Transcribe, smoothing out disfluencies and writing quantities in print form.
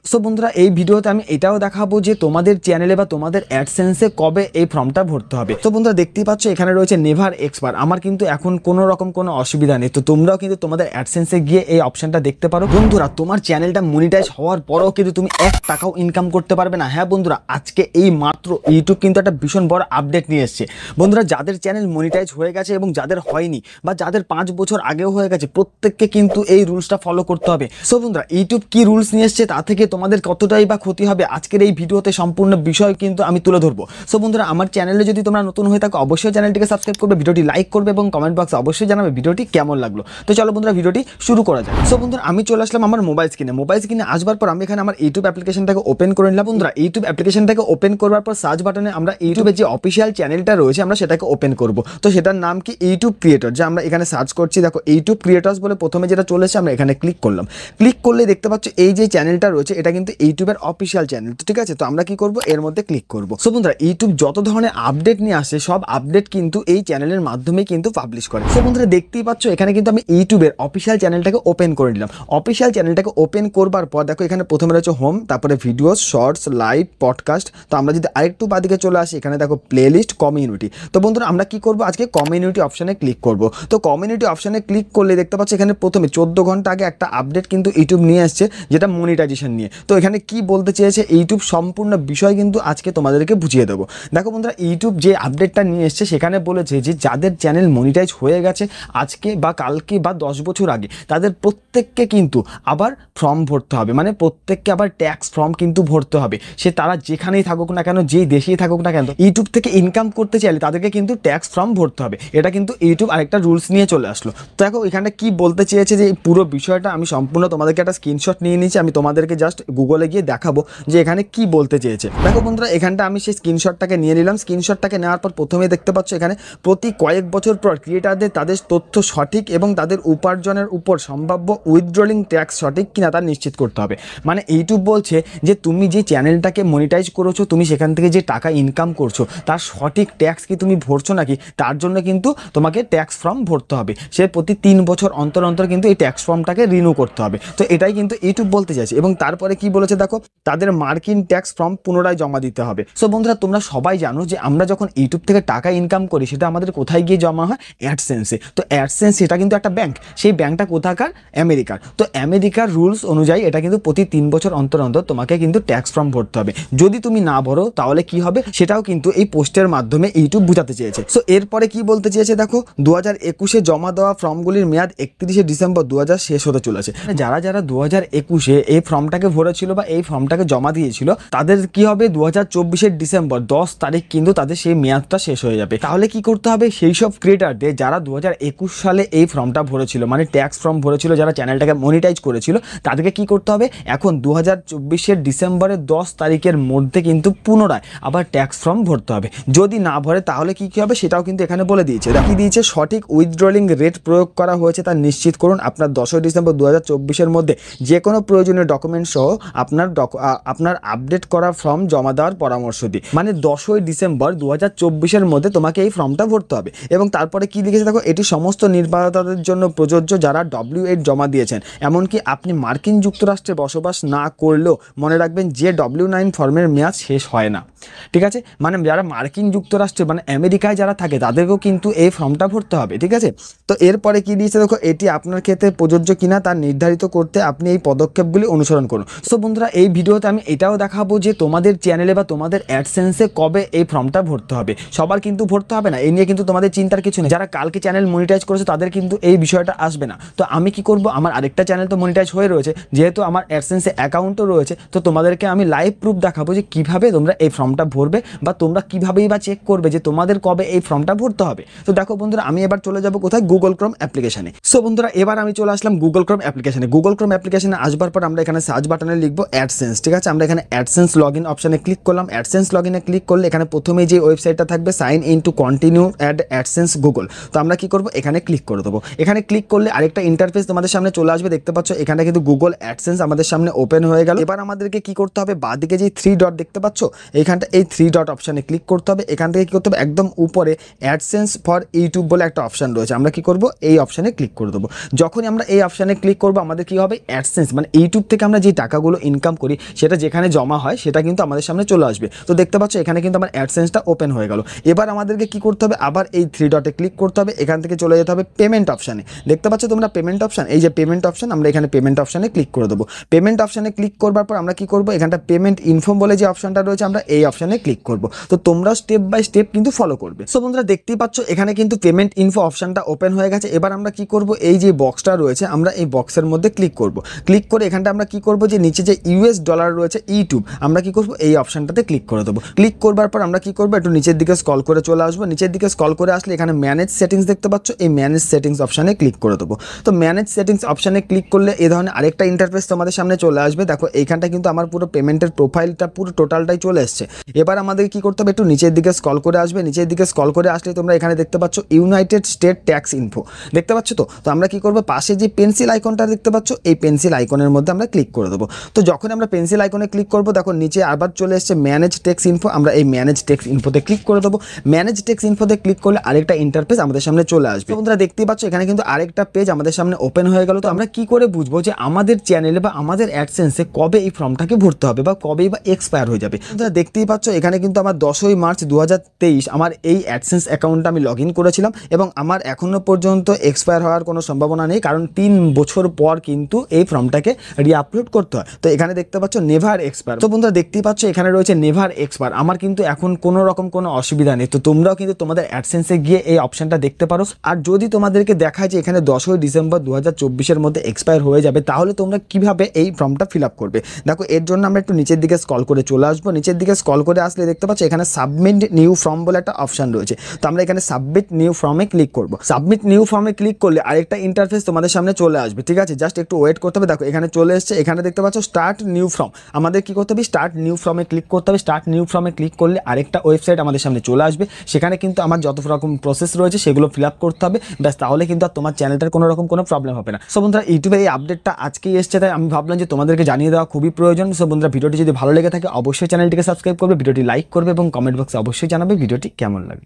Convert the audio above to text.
So বন্ধুরা এই ভিডিওতে আমি এটাও দেখাবো যে তোমাদের চ্যানেলে বা তোমাদের অ্যাডসেন্সে কবে এই ফর্মটা ভরতে হবে। তো বন্ধুরা দেখতেই পাচ্ছ এখানে রয়েছে নেভার এক্সপায়ার। আমার কিন্তু এখন কোনো রকম কোনো অসুবিধা নেই, তো তোমরাও কিন্তু তোমাদের অ্যাডসেন্সে গিয়ে এই অপশনটা দেখতে পারো। বন্ধুরা তোমার চ্যানেলটা মনিটাইজ হওয়ার পরেও কিন্তু তুমি 1 টাকাও ইনকাম করতে পারবে না। হ্যাঁ বন্ধুরা, আজকে এই মাত্র ইউটিউব কিন্তু একটা ভীষণ বড় আপডেট নিয়ে এসছে। বন্ধুরা যাদের চ্যানেল মনিটাইজ হয়ে গেছে এবং যাদের হয়নি বা যাদের 5 বছর আগেও হয়ে গেছে, প্রত্যেককে কিন্তু এই রুলসটা ফলো করতে হবে। সো বন্ধুরা ইউটিউব কি রুলস নিয়ে এসছে, তা থেকে তোমাদের কতটাই বা ক্ষতি হবে আজকের এই ভিডিওতে সম্পূর্ণ বিষয় কিন্তু আমি তুলে ধরবো। সো বন্ধুরা আমার চ্যানেলে যদি তোমরা নতুন হয়ে থাকো অবশ্যই চ্যানেলটিকে সাবস্ক্রাইব করবে, ভিডিওটি লাইক করবে এবং কমেন্ট বক্সে অবশ্যই জানাবে ভিডিওটি কেমন লাগলো। তো চলো বন্ধুরা ভিডিওটি শুরু করা যায়। সো বন্ধুরা আমি চলে আসলাম আমার মোবাইল স্ক্রিনে আসবার পর আমি এখানে আমার ইউটিউব অ্যাপ্লিকেশনটাকে ওপেন করে নিলাম। বন্ধুরা ইউটিউব অ্যাপ্লিকেশনটাকে ওপেন করার পর সার্চ বাটনে আমরা ইউটিউবের যে অফিসিয়াল চ্যানেলটা রয়েছে আমরা সেটাকে ওপেন করব। তো সেটার নাম কি ইউটিউব ক্রিয়েটর, যে আমরা এখানে সার্চ করছি। দেখো ইউটিউব ক্রিয়েটর্স বলে প্রথমে যেটা চলেছে, আমরা এখানে ক্লিক করলাম। ক্লিক করলে দেখতে পাচ্ছ এই যে চ্যানেলটা রয়েছে এটা কিন্তু ইউটিউবের অফিসিয়াল চ্যানেল। তো ঠিক আছে, তো আমরা কি করব, এর মধ্যে ক্লিক করব। সো বন্ধুরা ইউটিউব যত ধরনের আপডেট নিয়ে আসে সব আপডেট কিন্তু এই চ্যানেলের মাধ্যমে কিন্তু পাবলিশ করে। সো বন্ধুরা দেখতেই পাচ্ছ এখানে কিন্তু আমি ইউটিউবের অফিসিয়াল চ্যানেলটাকে ওপেন করে নিলাম। অফিসিয়াল চ্যানেলটাকে ওপেন করবার পর দেখো এখানে প্রথমে রয়েছে হোম, তারপরে ভিডিওস, শর্টস, লাইভ, পডকাস্ট। তো আমরা যদি আরেকটু বাদিকে চলে আসি এখানে দেখো প্লেলিস্ট, কমিউনিটি। তো বন্ধুরা আমরা কি করব, আজকে কমিউনিটি অপশনে ক্লিক করব। তো কমিউনিটি অপশনে ক্লিক করলে দেখতে পাচ্ছ এখানে প্রথমে 14 ঘন্টা আগে একটা আপডেট কিন্তু ইউটিউব নিয়ে আসছে, যেটা মনিটাইজেশন নিয়ে। তো এখানে কি বলতে চেয়েছে ইউটিউব সম্পূর্ণ বিষয় কিন্তু আজকে তোমাদেরকে বুঝিয়ে দেবো। দেখো বন্ধুরা ইউটিউব যে আপডেটটা নিয়ে এসছে সেখানে বলেছে যে যাদের চ্যানেল মনিটাইজ হয়ে গেছে আজকে বা কালকে বা 10 বছর আগে, তাদের প্রত্যেককে কিন্তু আবার ফর্ম ভরতে হবে, মানে প্রত্যেককে আবার ট্যাক্স ফর্ম কিন্তু ভরতে হবে। সে তারা যেখানেই থাকুক না কেন, যেই দেশেই থাকুক না কেন, ইউটিউব থেকে ইনকাম করতে চাইলে তাদেরকে কিন্তু ট্যাক্স ফর্ম ভরতে হবে। এটা কিন্তু ইউটিউব আরেকটা রুলস নিয়ে চলে আসলো। দেখো এখানে কি বলতে চেয়েছে যে এই পুরো বিষয়টা আমি সম্পূর্ণ তোমাদেরকে একটা স্ক্রিনশট নিয়ে নিয়েছি, আমি তোমাদেরকে জাস্ট গুগলে গিয়ে দেখাবো যে এখানে কি বলতে চেয়েছে। দেখো বন্ধুরা এখানটা আমি সেই স্ক্রিনশটটাকে নিয়ে নিলাম। স্ক্রিনশটটাকে নেওয়ার পর প্রথমেই দেখতে পাচ্ছ এখানে প্রতি কয়েক বছর পর ক্রিয়েটারদের তাদের তথ্য সঠিক এবং তাদের উপার্জনের উপর সম্ভাব্য উইথড্রলিং ট্যাক্স সঠিক কিনা তা নিশ্চিত করতে হবে। মানে ইউটিউব বলছে যে তুমি যে চ্যানেলটাকে মনিটাইজ করেছো, তুমি সেখান থেকে যে টাকা ইনকাম করছো তার সঠিক ট্যাক্স কি তুমি ভরছো নাকি, তার জন্য কিন্তু তোমাকে ট্যাক্স ফর্ম ভরতে হবে। সে প্রতি 3 বছর অন্তর অন্তর কিন্তু এই ট্যাক্স ফর্মটাকে রিনিউ করতে হবে। তো এটাই কিন্তু ইউটিউব বলতে চাইছে। এবং তারপরে কি বলেছে দেখো, তাদের মার্কিন ট্যাক্স ফর্ম পুনরায় জমা দিতে হবে। সো বন্ধুরা তোমরা সবাই জানো যে আমরা যখন ইউটিউব থেকে টাকা ইনকাম করি সেটা আমাদের কোথায় গিয়ে জমা হয়, অ্যাডসেন্সে। তো অ্যাডসেন্স এটা কিন্তু একটা ব্যাংক, সেই ব্যাংকটা কোথাকার, আমেরিকার। তো আমেরিকার রুলস অনুযায়ী এটা কিন্তু প্রতি 3 বছর অন্তর অন্তর তোমাকে কিন্তু ট্যাক্স ফর্ম ভরতে হবে। যদি তুমি না ভরো তাহলে কি হবে সেটাও কিন্তু এই পোস্টের মাধ্যমে ইউটিউব বুঝাতে চেয়েছে। সো এরপরে কি বলতে চেয়েছে দেখো, 2021-এ জমা দেওয়া ফর্মগুলির মেয়াদ 31শে ডিসেম্বর 2000 শেষ হতে চলেছে। যারা যারা 2021-এ এই ফর্মটাকে ভরেছিল বা এই ফর্মটাকে জমা দিয়েছিল তাদের কি হবে, 2024-এর ডিসেম্বর 10 তারিখ কিন্তু তাদের সেই মেয়াদটা শেষ হয়ে যাবে। তাহলে কি করতে হবে, সেই সব ক্রিয়েটারদের যারা 2021 সালে এই ফর্মটা ভরেছিল, মানে ট্যাক্স ফর্ম ভরেছিল, যারা চ্যানেলটাকে মনিটাইজ করেছিল, তাদেরকে কি করতে হবে, এখন 2024-এর ডিসেম্বরের 10 তারিখের মধ্যে কিন্তু পুনরায় আবার ট্যাক্স ফর্ম ভরতে হবে। যদি না ভরে তাহলে কি হবে সেটাও কিন্তু এখানে বলে দিয়েছে। দেখিয়ে দিয়েছে সঠিক উইথড্রলিং রেট প্রয়োগ করা হয়েছে তা নিশ্চিত করুন। আপনার 10 ডিসেম্বর 2024-এর মধ্যে যে কোনো প্রয়োজনীয় ডকুমেন্ট সহ আপনার আপডেট করা ফর্ম জমা দেওয়ার পরামর্শ দিই। মানে 10 ডিসেম্বর 2024-এর মধ্যে তোমাকে এই ফর্মটা ভরতে হবে। এবং তারপরে কি লিখেছে দেখো, এটি সমস্ত নির্মাতাদের জন্য প্রযোজ্য যারা W8 জমা দিয়েছেন, এমনকি আপনি মার্কিন যুক্তরাষ্ট্রে বসবাস না করলেও মনে রাখবেন যে W9 ফর্মের মেয়াদ শেষ হয় না। ঠিক আছে, মানে যারা মার্কিন যুক্তরাষ্ট্রে মানে আমেরিকায় যারা থাকে তাদেরকেও কিন্তু এই ফর্মটা ভরতে হবে। ঠিক আছে, তো এরপরে কি দিয়েছে দেখো, এটি আপনার ক্ষেত্রে প্রযোজ্য কিনা তা নির্ধারিত করতে আপনি এই পদক্ষেপগুলি অনুসরণ করুন। সো বন্ধুরা এই ভিডিওতে আমি এটাও দেখাবো যে তোমাদের চ্যানেলে বা তোমাদের অ্যাডসেন্সে কবে এই ফর্মটা ভরতে হবে। সবার কিন্তু ভরতে হবে না, এই নিয়ে কিন্তু তোমাদের চিন্তার কিছু নেই। যারা কালকে চ্যানেল মনিটাইজ করেছে তাদের কিন্তু এই বিষয়টা আসবে না। তো আমি কি করব, আমার আরেকটা চ্যানেল তো মনিটাইজ হয়ে রয়েছে, যেহেতু আমার অ্যাডসেন্সে অ্যাকাউন্টও রয়েছে, তো তোমাদেরকে আমি লাইভ প্রুফ দেখাবো যে কিভাবে তোমরা এই ফর্মটা ভরবে বা তোমরা কিভাবেই বা চেক করবে যে তোমাদের কবে এই ফর্মটা ভরতে হবে। তো দেখো বন্ধুরা আমি এবার চলে যাব কোথায়, গুগল ক্রোম অ্যাপ্লিকেশনে। সো বন্ধুরা এবার আমি চলে আসলাম গুগল ক্রোম অ্যাপ্লিকেশনে। গুগল ক্রোম অ্যাপ্লিকেশনে আসবার পর আমরা এখানে সার্চ বাটনে লিখবো অ্যাডসেন্স। ঠিক আছে, আমরা এখানে অ্যাডসেন্স লগইন অপশনে ক্লিক করলাম। অ্যাডসেন্স লগইনে ক্লিক করলে এখানে প্রথমেই যে ওয়েবসাইটটা থাকবে sign in to continue ad AdSense Google, তো আমরা কি করব, এখানে ক্লিক করে দেবো। এখানে ক্লিক করলে আরেকটা ইন্টারফেস তোমাদের সামনে চলে আসবে। দেখতে পাচ্ছ এখানে কিন্তু গুগল অ্যাডসেন্স আমাদের সামনে ওপেন হয়ে গেল। এবার আমাদেরকে কি করতে হবে, বাঁদিকে যে 3 ডট দেখতে পাচ্ছ এইখানটা এখানটা এই 3 ডট অপশানে ক্লিক করতে হবে। এখান থেকে কী করতে হবে, একদম উপরে অ্যাডসেন্স ফর ইউটিউব বলে একটা অপশান রয়েছে, আমরা কি করব এই অপশানে ক্লিক করে দেবো। যখনই আমরা এই অপশানে ক্লিক করবো আমাদের কি হবে, অ্যাডসেন্স মানে ইউটিউব থেকে আমরা যে টাকাগুলো ইনকাম করি সেটা যেখানে জমা হয় সেটা কিন্তু আমাদের সামনে চলে আসবে। তো দেখতে পাচ্ছ এখানে কিন্তু আমার অ্যাডসেন্সটা ওপেন হয়ে গেল। এবার আমাদেরকে কি করতে হবে, আবার এই 3 ডটে ক্লিক করতে হবে, এখান থেকে চলে যেতে হবে পেমেন্ট অপশানে। দেখতে পাচ্ছ তোমরা পেমেন্ট অপশান, এই যে পেমেন্ট অপশান, আমরা এখানে পেমেন্ট অপশানে ক্লিক করে দেবো। পেমেন্ট অপশানে ক্লিক করবার পর আমরা কি করব, এখানটা পেমেন্ট ইনফো বলে যে অপশানটা রয়েছে আমরা এই অপশানে ক্লিক করব। তো তোমরাও স্টেপ বাই স্টেপ কিন্তু ফলো করবে। সো বন্ধুরা দেখতেই পাচ্ছ এখানে কিন্তু পেমেন্ট ইনফো অপশানটা ওপেন হয়ে গেছে। এবার আমরা কি করব, এই যে বক্সটা রয়েছে আমরা এই বক্সের মধ্যে ক্লিক করব। ক্লিক করে এখানটা আমরা কি করব, যে নিচে যে ইউএস ডলার রয়েছে ইউটিউব, আমরা কি করব এই অপশানটাতে ক্লিক করে দেবো। ক্লিক করবার পর আমরা কি করব, একটু নিচের দিকে স্ক্রল করে চলে আসবো। নিচের দিকে স্ক্রল করে আসলে এখানে ম্যানেজ সেটিংস দেখতে পাচ্ছ, এই ম্যানেজ সেটিংস অপশানে ক্লিক করে দেবো। তো ম্যানেজ সেটিংস অপশানে ক্লিক করলে এই ধরনের আরেকটা ইন্টারফেস তোমাদের সামনে চলে আসবে। দেখো এইখানটা কিন্তু আমার পুরো পেমেন্টের প্রোফাইলটা পুরো টোটালটাই চলে এসছে। এবার আমাদের কি করতে হবে, একটু নিচের দিকে স্ক্রল করে আসবে। নিচের দিকে স্ক্রল করে আসলে তোমরা এখানে দেখতে পাচ্ছ ইউনাইটেড স্টেট ট্যাক্স ইনফো, দেখতে পাচ্ছ। তো আমরা কি করবো, পাশে যে পেন্সিল আইকনটা দেখতে পাচ্ছ এই পেন্সিল আইকনের মধ্যে আমরা ক্লিক করে দেবো। তো যখন আমরা পেন্সিল আইকনে ক্লিক করবো দেখো নিচে আবার চলে এসছে ম্যানেজ ট্যাক্স ইনফো, আমরা এই ম্যানেজ ট্যাক্স ইনফোতে ক্লিক করে দেবো। ম্যানেজ ট্যাক্স ইনফোতে ক্লিক করলে আরেকটা ইন্টারফেস আমাদের সামনে চলে আসবে। তোমরা দেখতেই পাচ্ছ এখানে কিন্তু আরেকটা পেজ আমাদের সামনে ওপেন হয়ে গেল। তো আমরা কি করে বুঝবো যে আমাদের চ্যানেলে বা আমাদের অ্যাডসেন্সে কবে এই ফর্মটাকে ভরতে হবে বা কবেই বা এক্সপায়ার হয়ে যাবে। তোমরা দেখতেই পাচ্ছ এখানে কিন্তু আমার 10ই মার্চ 2023 আমার এই অ্যাডসেন্স অ্যাকাউন্টটা আমি লগ ইন করেছিলাম এবং আমার এখনো পর্যন্ত এক্সপায়ার হওয়ার কোনো সম্ভাবনা নেই, কারণ 3 বছর পর কিন্তু এই ফর্মটাকে রিআপলোড করতে হয়। তো এখানে দেখতে পাচ্ছ নেভার এক্সপায়ার। তো বন্ধুরা দেখতেই পাচ্ছ এখানে রয়েছে নেভার এক্সপায়ার। আমার কিন্তু এখন কোনো রকম কোনো অসুবিধা নেই। তো তোমরাও কিন্তু তোমাদের অ্যাডসেন্সে গিয়ে এই অপশনটা দেখতে পারো। আর যদি তোমাদেরকে দেখায় যে এখানে 10ই ডিসেম্বর 2024-এর মধ্যে এক্সপায়ার হয়ে যাবে, তাহলে তোমরা কিভাবে এই ফর্মটা ফিল আপ করবে। দেখো এর জন্য আমরা একটু নিচের দিকে স্ক্রল করে চলে আসবো। নিচের দিকে স্ক্রল করে আসলে দেখতে পাচ্ছ এখানে সাবমিট নিউ ফর্ম বলে একটা অপশন রয়েছে। তো আমরা এখানে সাবমিট নিউ ফর্মে ক্লিক করবো। সাবমিট নিউ ফর্মে ক্লিক করলে আরেকটা ইন্টারফেস তোমাদের সামনে চলে আসবে, ঠিক আছে। জাস্ট একটু ওয়েট করতে হবে। দেখো এখানে চলে এসছে, এখানে দেখতে পাচ্ছ স্টার্ট নিউ ফর্ম। আমাদের কি করতে হবে, স্টার্ট নিউ ফর্মে ক্লিক করতে হবে। স্টার্ট নিউ ফর্মে ক্লিক করলে আরেকটা ওয়েবসাইট আমাদের সামনে চলে আসবে। সেখানে কিন্তু আমার যত রকম প্রসেস রয়েছে সেগুলো ফিল আপ করতে হবে, ব্যাস। তাহলে কিন্তু আর তোমার চ্যানেলটার কোনো রকম কোনো প্রবলেম হবে না। সো বন্ধুরা ইউটিউবে এই আপডেটটা আজকেই এসছে, তাই আমি ভাবলাম যে তোমাদেরকে জানিয়ে দেওয়া খুবই প্রয়োজন। সো বন্ধুরা ভিডিওটি যদি ভালো লেগে থাকে অবশ্যই চ্যানেলটিকে সাবস্ক্রাইব করবে, ভিডিওটি লাইক করবে এবং কমেন্ট বক্সে অবশ্যই জানাবে ভিডিওটি কেমন লাগে।